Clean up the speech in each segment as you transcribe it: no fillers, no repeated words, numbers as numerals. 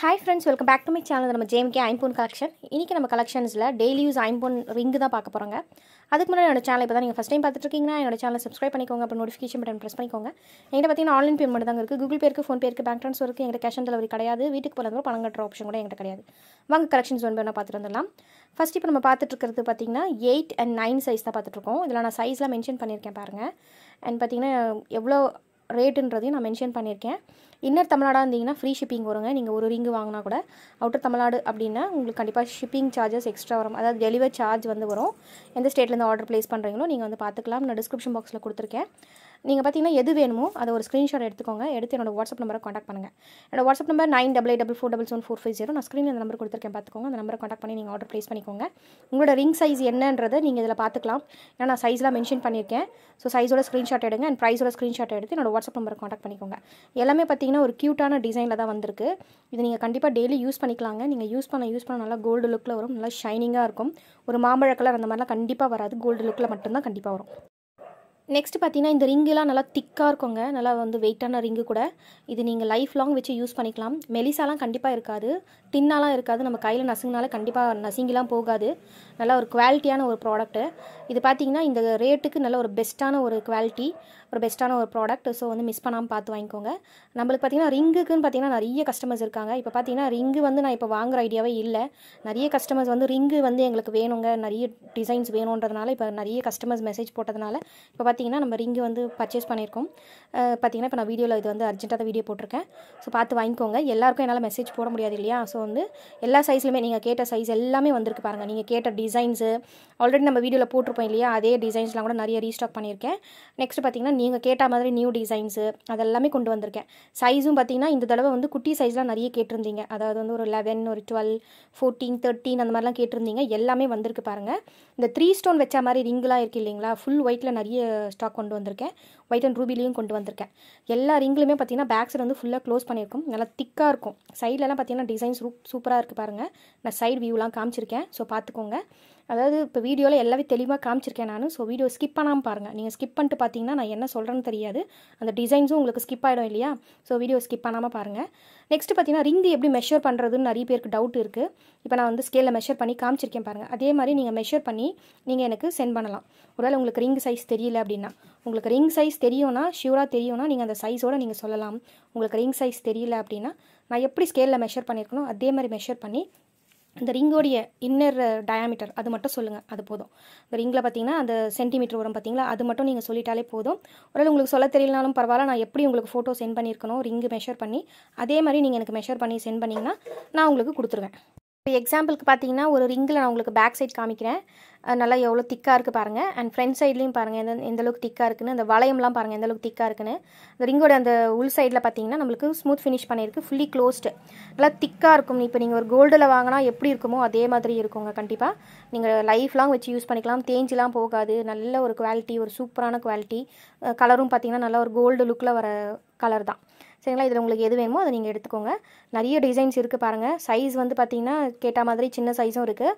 Hi friends, welcome back to my channel. நம்ம JMK ஐம்பொன் collection. இன்னைக்கு நம்ம கலெக்ஷன்ஸ்ல டெய்லி யூஸ் ஐம்பொன் ரிங் தான் பார்க்க போறோங்க. அதுக்கு முன்னாடி என்னோட சேனலை இப்போ தான் நீங்கள் ஃபஸ்ட் டைம் பார்த்துட்டு இருக்கீங்கன்னா என்னோட சேனலை சப்ஸ்கிரைப் பண்ணிக்கோங்க. அப்புறம் நோட்டிஃபிகேஷன் பட்டன் ப்ரெஸ் பண்ணிக்கோங்க. என்கிட்ட பார்த்தீங்கன்னா ஆன்லைன் பேமெண்ட் தான் இருக்குது. கூகுள் பேருக்கு, ஃபோன் பேருக்கு, பேங்க் ட்ரான்ஸ்ஃபர் இருக்குது. எங்கிட்ட கேஷ் ஆன் டெலிவரி கிடையாது. வீட்டுக்கு போகிறது பணம் கட்டுற ஆப்ஷன் கூட என்கிட்ட கிடையாது. வாங்க கலெக்ஷன்ஸ் ஒன்று வேணால் பார்த்துட்டு வந்துடலாம். ஃபஸ்ட் இப்போ நம்ம பார்த்துட்டு இருக்கிறது பார்த்தீங்கன்னா 8 and 9 சைஸ் தான் பார்த்துட்ருக்கோம். இதில் நான் சைஸ்லாம் மென்ஷன் பண்ணியிருக்கேன் பாருங்கள். அண்ட் பார்த்தீங்கன்னா எவ்வளோ ரேட்டுன்றதையும் நான் மென்ஷன் பண்ணியிருக்கேன். இன்னர் தமிழ்நாடாக இருந்தீங்கன்னா ஃப்ரீ ஷிப்பிங் வருங்க. நீங்கள் ஒரு ரிங்கு வாங்கினா கூட. அவுட்டர் தமிழ்நாடு அப்படின்னா உங்களுக்கு கண்டிப்பாக ஷிப்பிங் சார்ஜஸ் எக்ஸ்ட்ரா வரும். அதாவது டெலிவரி சார்ஜ் வரும். எந்த ஸ்டேட்லேருந்து ஆர்டர் ப்ளேஸ் பண்ணுறீங்களோ நீங்கள் பார்த்துக்கலாம். நான் டிஸ்கிரிப்ஷன் பாக்ஸில் கொடுத்துருக்கேன். நீங்கள் பார்த்தீங்கன்னா எது வேணுமோ அதை ஒரு ஸ்க்ரீன்ஷாட் எடுத்துக்கோங்க. எடுத்து என்னோட வாட்ஸ்அப் நம்பரை காண்டாக்ட் பண்ணுங்கள். என்னோட வாட்ஸ்அப் நம்பர் 9844777450. நான் ஸ்க்ரீனில் அந்த நம்பர் கொடுத்துருக்கேன், பார்த்துக்கோங்க. அந்த நம்பரை காண்டாக்ட் பண்ணி நீங்கள் ஆர்டர் ப்ளேஸ் பண்ணிக்கோங்க. உங்களோட ரிங் சைஸ் என்னன்றதை நீங்கள் இதில் பார்த்துக்கலாம். ஏன்னா நான் சைஸ்லாம் மென்ஷன் பண்ணியிருக்கேன். ஸோ சைஸோட ஸ்க்ரீன்ஷாட் எடுங்க அண்ட் ப்ரைஸோட ஸ்க்ரீன்ஷாட் எடுத்து என்னோட வாட்ஸ்அப் நம்பரை காண்டாக்ட் பண்ணிக்கோங்க. எல்லாமே பார்த்தீங்கன்னா ஒரு க்யூட்டான டிசைனில் தான் வந்திருக்கு. இது நீங்கள் கண்டிப்பாக டெய்லி யூஸ் பண்ணிக்கலாங்க. நீங்கள் யூஸ் பண்ண நல்லா கோல்டு லுக்கில் வரும். நல்லா ஷைனிங்காக இருக்கும். ஒரு மாம்பழ கலர் அந்த மாதிரிலாம் கண்டிப்பாக வராது. கோல்டு லுக்கில் மட்டும்தான் கண்டிப்பாக வரும். நெக்ஸ்ட் பார்த்தீங்கன்னா இந்த ரிங்குலாம் நல்லா திக்காக இருக்குங்க. நல்லா வெயிட்டான ரிங்கு கூட. இது நீங்கள் லைஃப் லாங் வச்சு யூஸ் பண்ணிக்கலாம். மெலிசாலாம் கண்டிப்பாக இருக்காது, தின்னாலாம் இருக்காது. நம்ம கையில் நசுங்கினால கண்டிப்பாக நசுங்கிலாம் போகாது. நல்லா ஒரு குவாலிட்டியான ஒரு ப்ராடக்ட்டு. இது பார்த்தீங்கன்னா இந்த ரேட்டுக்கு நல்ல ஒரு பெஸ்ட்டான ஒரு குவாலிட்டி, ஒரு பெஸ்ட்டான ஒரு ப்ராடக்ட். ஸோ மிஸ் பண்ணாமல் பார்த்து வாங்கிக்கோங்க. நம்மளுக்கு பார்த்தீங்கன்னா ரிங்குக்குன்னு பார்த்தீங்கன்னா நிறைய கஸ்டமர்ஸ் இருக்காங்க. இப்போ பார்த்தீங்கன்னா ரிங்கு நான் இப்போ வாங்குற ஐடியாவே இல்லை. நிறைய கஸ்டமர்ஸ் ரிங்கு எங்களுக்கு வேணுங்க, நிறைய டிசைன்ஸ் வேணுன்றதுனால இப்போ நிறைய கஸ்டமர்ஸ் மெசேஜ் போட்டதுனால இப்போ பார்த்தீங்கன்னா நம்ம ரிங்கு பர்ச்சேஸ் பண்ணியிருக்கோம். பார்த்தீங்கன்னா இப்போ நான் வீடியோவில் இது அர்ஜென்ட்டாக தான் வீடியோ போட்டிருக்கேன். ஸோ பார்த்து வாங்கிக்கோங்க. எல்லாருக்கும் என்னால் மெசேஜ் போட முடியாது இல்லையா? ஸோ எல்லா சைஸ்லையுமே நீங்கள் கேட்ட சைஸ் எல்லாமே வந்திருக்கு பாருங்கள். நீங்கள் கேட்ட டிசைன்ஸு ஆல்ரெடி நம்ம வீடியோவில் போட்டிருப்போம் இல்லையா? அதே டிசைன்ஸ்லாம் கூட நிறைய ரீஸ்டாக் பண்ணியிருக்கேன். நெக்ஸ்ட் பார்த்தீங்கன்னா நீங்கள் கேட்ட மாதிரி நியூ டிசைன்ஸு அதெல்லாமே கொண்டு வந்திருக்கேன். சைஸும் பார்த்தீங்கன்னா இந்த தடவை குட்டி சைஸ்லாம் நிறைய கேட்டிருந்தீங்க. அதாவது ஒரு 11, ஒரு 12, 14, 13 அந்த மாதிரிலாம் கேட்டிருந்தீங்க. எல்லாமே வந்திருக்கு பாருங்கள். இந்த 3 ஸ்டோன் வச்ச மாதிரி ரிங்குலாம் இருக்குது இல்லைங்களா? ஃபுல் ஒயிட்டில் நிறைய ஸ்டாக் கொண்டு வந்திருக்கேன். ஒயிட் அண்ட் ரூபிலையும் கொண்டு வந்திருக்கேன். எல்லா ரிங்குலையுமே பார்த்தீங்கன்னா பேக் சைடு ஃபுல்லாக க்ளோஸ் பண்ணியிருக்கும். நல்லா திக்காக இருக்கும். சைட்லலாம் பார்த்தீங்கன்னா டிசைன்ஸ் சூப்பராக இருக்குது பாருங்கள். நான் சைடு வியூலாம் காமிச்சிருக்கேன். ஸோ பார்த்துக்கோங்க. அதாவது இப்போ வீடியோவில் எல்லாமே தெளிவாக காமிச்சிருக்கேன் நான். ஸோ வீடியோ ஸ்கிப் பண்ணாமல் பாருங்கள். நீங்கள் ஸ்கிப் பண்ணிட்டு பார்த்தீங்கன்னா நான் என்ன சொல்கிறேன்னு தெரியாது. அந்த டிசைன்ஸும் உங்களுக்கு ஸ்கிப் ஆகிடும் இல்லையா? ஸோ வீடியோ ஸ்கிப் பண்ணாமல் பாருங்கள். நெக்ஸ்ட் பார்த்தீங்கன்னா ரிங்கு எப்படி மெஷர் பண்ணுறதுன்னு நிறைய பேருக்கு டவுட் இருக்குது. இப்போ நான் ஸ்கேலில் மெஷர் பண்ணி காமிச்சிருக்கேன் பாருங்கள். அதே மாதிரி நீங்கள் மெஷர் பண்ணி நீங்கள் எனக்கு சென்ட் பண்ணலாம். ஒருவேளை உங்களுக்கு ரிங் சைஸ் தெரியல அப்படின்னா, உங்களுக்கு ரிங் சைஸ் தெரியும்னா, ஷியூராக தெரியும்னா நீங்கள் அந்த சைஸோடு நீங்கள் சொல்லலாம். உங்களுக்கு ரிங் சைஸ் தெரியல அப்படின்னா நான் எப்படி ஸ்கேலில் மெஷர் பண்ணியிருக்கணும் அதே மாதிரி மெஷர் பண்ணி இந்த ரிங்கோடைய இன்னர் டயாமீட்டர் அது மட்டும் சொல்லுங்கள், அது போதும். இந்த ரிங்கில் பார்த்தீங்கன்னா அந்த சென்டிமீட்டர் வரும் பார்த்தீங்களா, அது மட்டும் நீங்கள் சொல்லிட்டாலே போதும். ஒருவேளை உங்களுக்கு சொல்ல தெரியலனாலும் பரவாயில்ல. நான் எப்படி உங்களுக்கு ஃபோட்டோ சென்ட் பண்ணியிருக்கணும் ரிங்கு மெஷர் பண்ணி அதே மாதிரி நீங்கள் எனக்கு மெஷர் பண்ணி சென்ட் பண்ணிங்கன்னா நான் உங்களுக்கு கொடுத்துருவேன். இப்போ எக்ஸாம்பிளுக்கு பார்த்தீங்கன்னா ஒரு ரிங்கில் நான் உங்களுக்கு பேக் சைட் காமிக்கிறேன். நல்லா எவ்வளோ திக்காக இருக்குது பாருங்கள். அண்ட் ஃப்ரண்ட் சைட்லேயும் பாருங்கள் எந்த அளவுக்கு திக்காக இருக்குன்னு. அந்த வளையம்லாம் பாருங்கள் எந்த அளவுக்கு திக்காக இருக்குன்னு. இந்த ரிங்கோட அந்த உள் சைடில் பார்த்தீங்கன்னா நம்மளுக்கு ஸ்மூத் ஃபினிஷ் பண்ணியிருக்கு. Fully closed. நல்லா திக்காக இருக்கும். இப்போ நீங்கள் ஒரு கோல்டில் வாங்கினா எப்படி இருக்குமோ அதே மாதிரி இருக்குங்க. கண்டிப்பாக நீங்கள் லைஃப் லாங் வச்சு யூஸ் பண்ணிக்கலாம். தேஞ்சிலாம் போகாது. நல்ல ஒரு குவாலிட்டி, ஒரு சூப்பரான குவாலிட்டி. கலரும் பார்த்தீங்கன்னா நல்லா ஒரு கோல்டு லுக்கில் வர கலர் தான். சரிங்களா? இதில் உங்களுக்கு எது வேணுமோ அதை நீங்கள் எடுத்துக்கோங்க. நிறைய டிசைன்ஸ் இருக்குது பாருங்கள். சைஸ் பார்த்தீங்கன்னா கேட்ட மாதிரி சின்ன சைஸும் இருக்குது.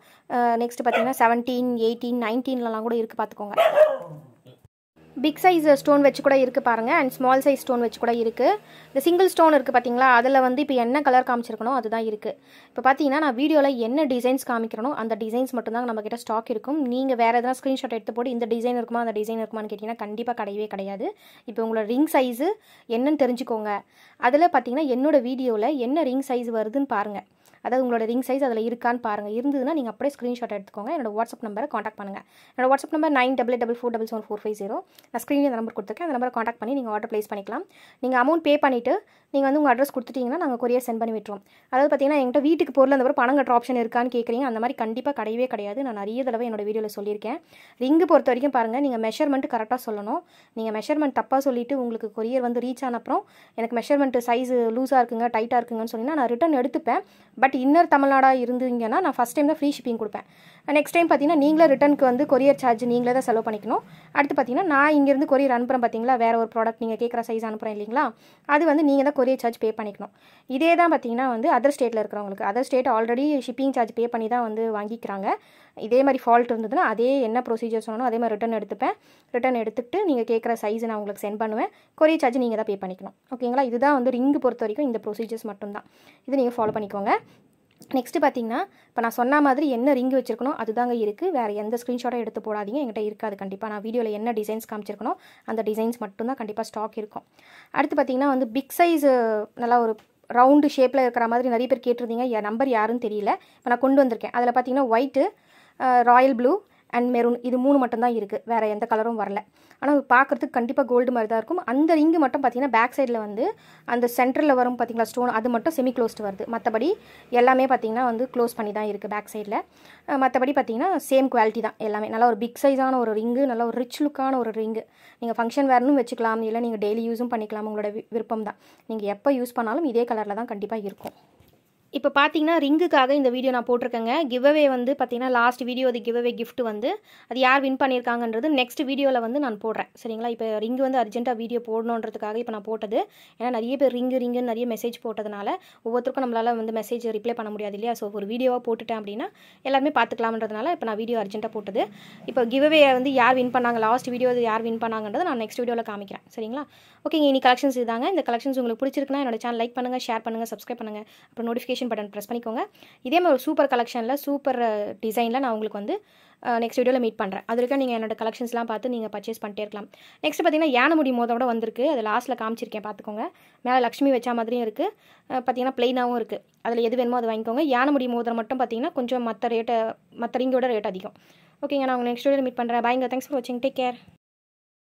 நெக்ஸ்ட் பார்த்தீங்கன்னா 17, 18, 19லலாம் கூட இருக்குது, பார்த்துக்கோங்க. பிக் சைஸ் ஸ்டோன் வச்சு கூட இருக்குது பாருங்கள். அண்ட் ஸ்மால் சைஸ் ஸ்டோன் வச்சு கூட இருக்குது. இந்த சிங்கிள் ஸ்டோன் இருக்குது பார்த்தீங்களா? அதில் இப்போ என்ன கலர் காமிச்சிருக்கணும் அதுதான் இருக்குது. இப்போ பார்த்தீங்கன்னா நான் வீடியோவில் என்ன டிசைன்ஸ் காமிக்கிறனோ அந்த டிசைன்ஸ் மட்டும்தான் நம்மக்கிட்ட ஸ்டாக் இருக்கும். நீங்கள் வேறு எதனா ஸ்க்ரீன்ஷாட் எடுத்து போட்டு இந்த டிசைன் இருக்குமா அந்த டிசைன் இருக்குமான்னு கேட்டிங்கன்னா கண்டிப்பாக கிடையவே கிடையாது. இப்போ உங்களோட ரிங் சைஸு என்னன்னு தெரிஞ்சுக்கோங்க. அதில் பார்த்தீங்கன்னா என்னோடய வீடியோவில் என்ன ரிங் சைஸ் வருதுன்னு பாருங்கள். அதாவது உங்களோட ரிங் சைஸ் அதில் இருக்கான்னு பாருங்கள். இருந்ததுன்னா நீங்கள் அப்படியே ஸ்க்ரீன்ஷாட் எடுத்துக்கோங்க. என்னோட வாட்ஸ்அப் நம்பரை காண்டாக்ட் பண்ணுங்கள். என்னோட வாட்ஸ்அப் நம்பர் 9844777450. நான் ஸ்க்ரீனில் அந்த நம்பர் கொடுத்துருக்கேன். அந்த நம்பரை காண்டாக்ட் பண்ணி நீங்கள் ஆர்டர் ப்ளேஸ் பண்ணிக்கலாம். நீங்கள் அமௌண்ட் பே பண்ணிவிட்டு நீங்கள் உங்கள் அட்ரஸ் கொடுத்துட்டிங்கன்னா நாங்கள் கொரியர் சென்ட் பண்ணி விட்டுருவோம். அதாவது பார்த்தீங்கன்னா என்கிட்ட வீட்டுக்கு பொருள் அந்த பணம் கட்டுற ஆப்ஷன் இருக்கான்னு கேட்குறீங்க. அந்த மாதிரி கண்டிப்பாக கிடையவே கிடையாது. நான் நிறைய தடவை என்னோட வீடியோவில் சொல்லியிருக்கேன். ரிங்கு பொறுத்த வரைக்கும் பாருங்கள், நீங்கள் மெஷர்மெண்ட் கரெக்டாக சொல்லணும். நீங்கள் மெஷர்மெண்ட் தப்பாக சொல்லிவிட்டு உங்களுக்கு கொரியர் ரீச் ஆன அப்புறம் எனக்கு மெஷர்மெண்ட் சைஸ் லூஸாக இருக்குங்க, டைட்டாக இருக்குங்கன்னு சொன்னீங்கன்னா நான் ரிட்டன் எடுத்துப்பேன். பட் இன்னர் தமிழ்நாடாக இருந்தீங்கன்னா நான் ஃபஸ்ட் டைம் தான் ஃப்ரீ ஷிப்பிங் கொடுப்பேன். நெக்ஸ்ட் டைம் பார்த்தீங்கன்னா நீங்களே ரிட்டனுக்கு கொரியர் சார்ஜ் நீங்களே தான் செலவு பண்ணிக்கணும். அடுத்து பார்த்தீங்கன்னா நான் இங்கேருந்து கொரியர் அனுப்புகிறேன் பார்த்தீங்களா, வேறு ஒரு ப்ராடக்ட் நீங்கள் கேட்குற சைஸ் அனுப்புகிறேன் இல்லைங்களா, அது நீங்கள் தான் கொரியர் சார்ஜ் பே பண்ணிக்கணும். இதே தான் பார்த்தீங்கன்னா வந்து அதர் ஸ்டேட்டில் இருக்கிறவங்களுக்கு, other state already shipping charge pay பண்ணி தான் வந்து வாங்கிக்கிறாங்க. இதே மாதிரி ஃபால்ட் இருந்ததுன்னா அதே என்ன ப்ரொசீஜர் சொன்னாலும் அதே மாதிரி ரிட்டன் எடுத்துப்பேன். ரிட்டன் எடுத்துகிட்டு நீங்கள் கேட்குற சைஸ் நான் உங்களுக்கு சென்ட் பண்ணுவேன். கொரியர் சார்ஜ் நீங்கள் தான் பே பண்ணிக்கணும். ஓகேங்களா? இதுதான் வந்து ரிங்கு பொறுத்த வரைக்கும் இந்த ப்ரொசீஜர்ஸ் மட்டும்தான். இது நீங்கள் ஃபாலோ பண்ணிக்கோங்க. நெக்ஸ்ட்டு பார்த்தீங்கன்னா, இப்போ நான் சொன்ன மாதிரி என்ன ரிங் வச்சிருக்கணும் அதுதாங்க இருக்குது. வேறு எந்த ஸ்க்ரீன்ஷாட்டும் எடுத்து போடாதீங்க, என்கிட்ட இருக்காது கண்டிப்பாக. நான் வீடியோவில் என்ன டிசைன்ஸ் காமிச்சிருக்கணும் அந்த டிசைன்ஸ் மட்டும்தான் கண்டிப்பாக ஸ்டாக் இருக்கும். அடுத்து பார்த்தீங்கன்னா வந்து பிக் சைஸு நல்லா ஒரு ரவுண்டு ஷேப்பில் இருக்கிற மாதிரி நிறைய பேர் கேட்டிருந்தீங்க. என் நம்பர் யாருன்னு தெரியல, இப்போ நான் கொண்டு வந்திருக்கேன். அதில் பார்த்தீங்கன்னா white, Royal blue and maroon, இது 3 மட்டும்தான் இருக்குது. வேறு எந்த கலரும் வரல. ஆனால் பார்க்குறதுக்கு கண்டிப்பாக கோல்டு மாதிரி தான் இருக்கும். அந்த ரிங்கு மட்டும் பார்த்தீங்கன்னா பேக் சைடில் வந்து அந்த சென்டரில் வரும் பார்த்தீங்களா ஸ்டோன், அது மட்டும் செமி க்ளோஸ்டு வருது. மற்றபடி எல்லாமே பார்த்தீங்கன்னா வந்து க்ளோஸ் பண்ணி தான் இருக்குது பேக் சைடில். மற்றபடி பார்த்தீங்கன்னா சேம் குவாலிட்டி தான் எல்லாமே. நல்லா ஒரு பிக் சைஸான ஒரு ரிங்கு, நல்லா ஒரு ரிச் லுக்கான ஒரு ரிங்கு. நீங்கள் ஃபங்க்ஷன் வேர்னும் வச்சுக்கலாம், இல்லை நீங்கள் டெய்லி யூஸும் பண்ணிக்கலாம், உங்களோட விருப்பம் தான். நீங்கள் எப்போ யூஸ் பண்ணாலும் இதே கலரில் தான் கண்டிப்பாக இருக்கும். இப்போ பார்த்தீங்கன்னா ரிங்குக்காக இந்த வீடியோ நான் போட்டிருக்கேங்க. கிவ்அவே வந்து பார்த்தீங்கன்னா லாஸ்ட் வீடியோ அது கிவ்அவே கிஃப்ட் வந்து அது யார் வின் பண்ணியிருக்காங்கன்றது நெக்ஸ்ட் வீடியோவில் வந்து நான் போடுறேன். சரிங்களா? இப்போ ரிங்கு வந்து அர்ஜென்ட்டாக வீடியோ போடணுன்றதுக்காக இப்போ நான் போட்டது. ஏன்னா நிறைய பேர் ரிங்குன்னு நிறைய மெசேஜ் போட்டதுனால ஒவ்வொருத்தருக்கும் நம்மளால் வந்து மெசேஜ் ரிப்ளை பண்ண முடியாது இல்லையா? ஸோ ஒரு வீடியோவாக போட்டுட்டேன் அப்படின்னா எல்லாருமே பார்த்துக்கலாம்ன்றதுனால இப்போ நான் வீடியோ அர்ஜென்ட்டாக போட்டது. இப்போ கிவ்அவே வந்து யார் வின் பண்ணாங்க, லாஸ்ட் வீடியோ அது யார் வின் பண்ணாங்கன்றது நான் நெக்ஸ்ட் வீடியோவில் காமிக்கிறேன். சரிங்களா? ஓகேங்க. இனி கலெக்ஷன்ஸ் இதாங்க. இந்த கலெக்ஷன்ஸ் உங்களுக்கு பிடிச்சிருக்குன்னா என்னோட சேனல் லைக் பண்ணுங்கள், ஷேர் பண்ணுங்கள், சப்ஸ்கிரைப் பண்ணுங்கள், அப்புறம் நோட்டிஃபிகேஷன் பட்டன் ப்ரெஸ் பண்ணிக்கோங்க. இதே மாதிரி ஒரு சூப்பர் கலெக்ஷனில் சூப்பர் டிசைனில் நான் உங்களுக்கு வந்து நெக்ஸ்ட் வீடியோவில் மீட் பண்ணுறேன். அது வரைக்கும் நீங்கள் என்னோட கலெக்ஷன்ஸ்லாம் பார்த்து நீங்கள் பர்ச்சேஸ் பண்ணிட்டே இருக்கலாம். நெக்ஸ்ட் பார்த்தீங்கன்னா யானை முடி மோதோட வந்திருக்கு. அது லாஸ்ட்டில் காமிச்சிருக்கேன், பார்த்துக்கோங்க. மேலே லக்ஷ்மி வச்சா மாதிரியும் இருக்குது, பார்த்தீங்கன்னா ப்ளைனாகவும் இருக்குது. அதில் எது வேணுமோ அது வாங்கிக்கோங்க. யானை முடி மோதிரம் மட்டும் பார்த்தீங்கன்னா கொஞ்சம் மற்ற ரிங்கோட ரேட் அதிகம். ஓகேங்க. நான் உங்கள் நெக்ஸ்ட் வீடியோவில் மீட் பண்ணுறேன். பாய்ங்க. தேங்க்ஸ் ஃபார் வாட்சிங். Take care.